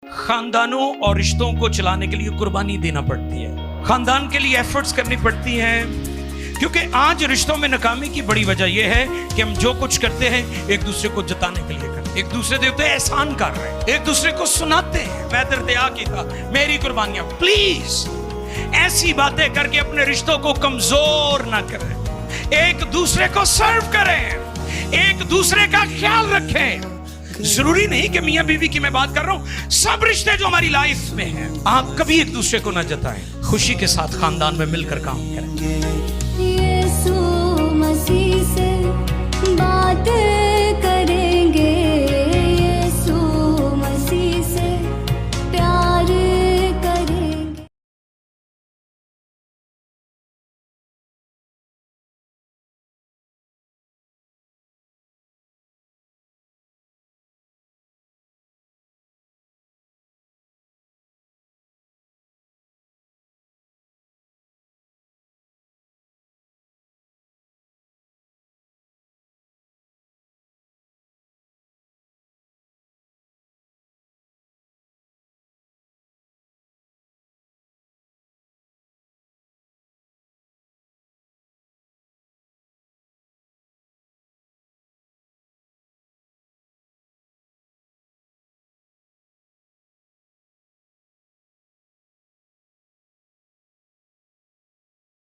खानदानों और रिश्तों को चलाने के लिए कुर्बानी देना पड़ती है, खानदान के लिए एफर्ट्स करनी पड़ती हैं, क्योंकि आज रिश्तों में नाकामी की बड़ी वजह यह है कि हम जो कुछ करते हैं एक दूसरे को जताने के लिए करते हैं, एक दूसरे के ऊपर एहसान कर रहे हैं, एक दूसरे को सुनाते हैं मैं दर्दिया की था मेरी कुर्बानियां। प्लीज ऐसी बातें करके अपने रिश्तों को कमजोर ना करें, एक दूसरे को सर्व करें, एक दूसरे का ख्याल रखें। जरूरी नहीं कि मियां बीवी की मैं बात कर रहा हूं, सब रिश्ते जो हमारी लाइफ में हैं आप कभी एक दूसरे को ना जताएं, खुशी के साथ खानदान में मिलकर काम करें। यीशु मसीह से बातें